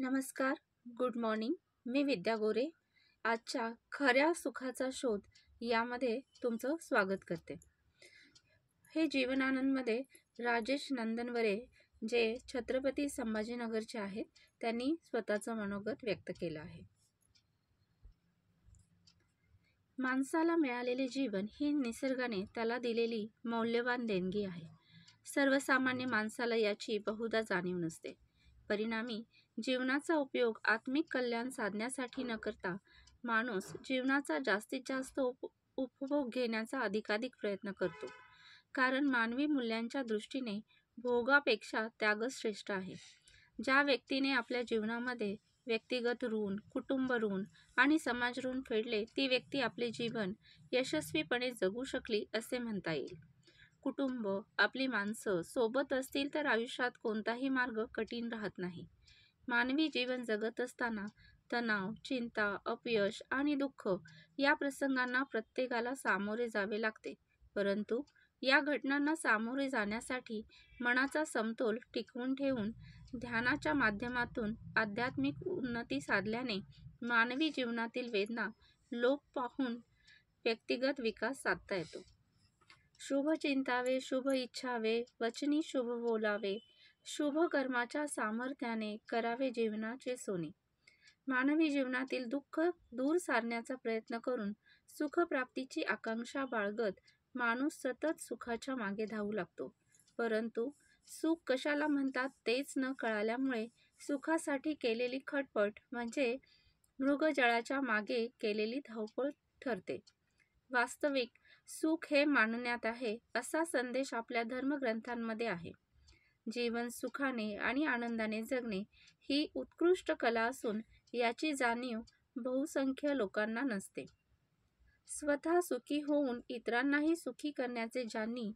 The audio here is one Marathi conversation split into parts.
नमस्कार, गुड मॉर्निंग. मी विद्या गोरे. आजच्या खऱ्या सुखाचा शोध यामध्ये तुमचं स्वागत करते. हे जीवनानंदमध्ये राजेश नंदनवरे जे छत्रपती संभाजीनगरचे आहेत त्यांनी स्वतःचं मनोगत व्यक्त केलं आहे. माणसाला मिळालेले जीवन ही निसर्गाने त्याला दिलेली मौल्यवान देणगी आहे. सर्वसामान्य माणसाला याची बहुधा जाणीव नसते. परिणामी जीवनाचा उपयोग आत्मिक कल्याण साधण्यासाठी न करता माणूस जीवनाचा जास्तीत जास्त उपभोग घेण्याचा अधिकाधिक प्रयत्न करतो. कारण मानवी मूल्यांच्या दृष्टीने भोगापेक्षा त्यागच श्रेष्ठ आहे. ज्या व्यक्तीने आपल्या जीवनामध्ये व्यक्तिगत ऋण, कुटुंब ऋण आणि समाज ऋण फेडले ती व्यक्ती आपले जीवन यशस्वीपणे जगू शकली असे म्हणता येईल. कुटुंब, आपली माणसं सोबत असतील तर आयुष्यात कोणताही मार्ग कठीण राहत नाही. मानवी जीवन जगत असताना तणाव, चिंता, अपयश आणि दुःख या प्रसंगांना प्रत्येकाला सामोरे जावे लागते. परंतु या घटनांना सामोरे जाण्यासाठी मनाचा समतोल टिकवून ठेवून ध्यानाच्या माध्यमातून आध्यात्मिक उन्नती साधल्याने मानवी जीवनातील वेदना लोप पाहून व्यक्तिगत विकास साधता येतो. शुभ चिंतावे, शुभ इच्छावे, वचनी शुभ बोलावे, शुभ कर्माच्या सामर्थ्याने करावे जीवनाचे सोने. मानवी जीवनातील दुःख दूर सारण्याचा प्रयत्न करून सुखप्राप्तीची आकांक्षा बाळगत माणूस सतत सुखाच्या मागे धावू लागतो. परंतु सुख कशाला म्हणतात तेच न कळाल्यामुळे सुखासाठी केलेली खटपट म्हणजे मृगजळाच्या मागे केलेली धावपळ ठरते. वास्तविक सुख हे मानण्यात आहे असा संदेश आपल्या धर्मग्रंथांमध्ये आहे. जीवन सुखाने आणि आनंदाने जगणे ही उत्कृष्ट कला असून याची जाणीव बहुसंख्य लोकांना नसते. स्वतः सुखी होऊन इतरांनाही सुखी करण्याचे ज्यांनी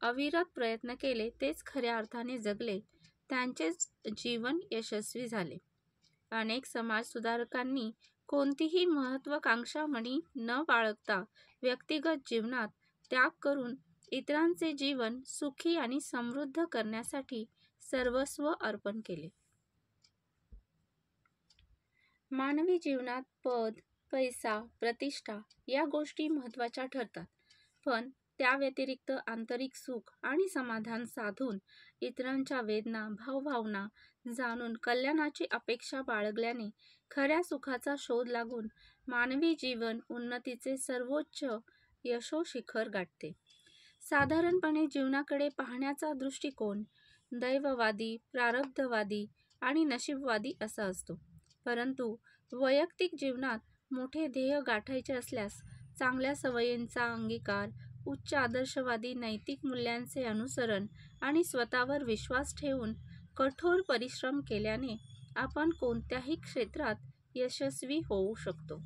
अविरत प्रयत्न केले तेच खऱ्या अर्थाने जगले, त्यांचेच जीवन यशस्वी झाले. अनेक समाजसुधारकांनी कोणतीही महत्त्वाकांक्षामणी न बाळगता व्यक्तिगत जीवनात त्याग करून इतरांचे जीवन सुखी आणि समृद्ध करण्यासाठी सर्वस्व अर्पण केले. मानवी जीवनात पद, पैसा, प्रतिष्ठा या गोष्टी महत्त्वाच्या ठरतात. पण त्या व्यतिरिक्त आंतरिक सुख आणि समाधान साधून इतरांच्या वेदना, भावभावना जाणून कल्याणाची अपेक्षा बाळगल्याने खऱ्या सुखाचा शोध लागून मानवी जीवन उन्नतीचे सर्वोच्च यशोशिखर गाठते. साधारणपणे जीवनाकडे पाहण्याचा दृष्टिकोन दैववादी, प्रारब्धवादी आणि नशीबवादी असा असतो. परंतु वैयक्तिक जीवनात मोठे ध्येय गाठायचे असल्यास चांगल्या सवयींचा अंगीकार, उच्च आदर्शवादी नैतिक मूल्यांचे अनुसरण आणि स्वतःवर विश्वास ठेवून कठोर परिश्रम केल्याने आपण कोणत्याही क्षेत्रात यशस्वी होऊ शकतो.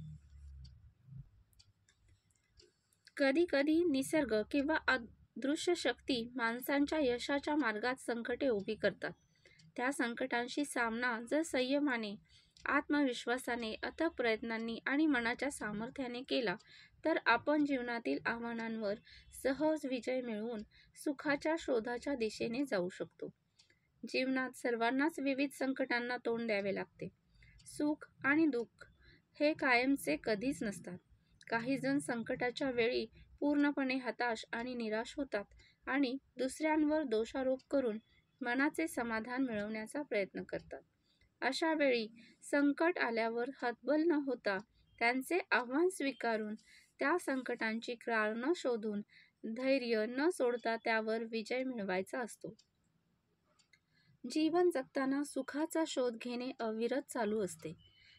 कधीकधी निसर्ग किंवा अदृश्य शक्ती माणसांच्या यशाच्या मार्गात संकटे उभी करतात. त्या संकटांशी सामना जर संयमाने, आत्मविश्वासाने, अथक प्रयत्नांनी आणि मनाच्या सामर्थ्याने केला तर आपण जीवनातील आव्हानांवर सहज विजय मिळवून सुखाच्या शोधाच्या दिशेने जाऊ शकतो. जीवनात सर्वांनाच विविध संकटांना तोंड द्यावे लागते. सुख आणि दुःख हे कायमचे कधीच नसतात. काही जण संकटाच्या वेळी पूर्णपणे हताश आणि निराश होतात आणि दुसऱ्यांवर दोषारोप करून मनाचे समाधान मिळवण्याचा प्रयत्न करतात. अशा वेळी संकट आल्यावर हतबल न होता त्यांचे आव्हान स्वीकारून त्या संकटांची कारणं शोधून धैर्य न सोडता त्यावर विजय मिळवायचा असतो. जीवन जगताना सुखाचा शोध घेणे अविरत चालू असते.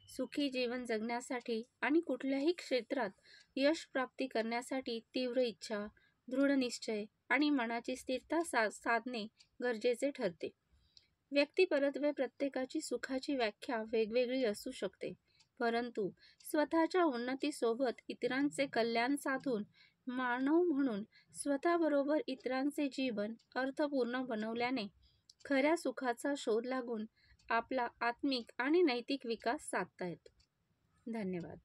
सुखी जीवन जगण्यासाठी आणि कुठल्याही क्षेत्रात यश प्राप्ती करण्यासाठी तीव्र इच्छा, दृढ निश्चय आणि मनाची स्थिरता साधणे गरजेचे ठरते. व्यक्तिपरत्वे प्रत्येकाची सुखाची व्याख्या वेगवेगळी असू शकते. परंतु स्वतःच्या उन्नतीसोबत इतरांचे कल्याण साधून मानव म्हणून स्वतःबरोबर इतरांचे जीवन अर्थपूर्ण बनवल्याने खऱ्या सुखाचा शोध लागून आपला आत्मिक आणि नैतिक विकास साधता येतो. धन्यवाद.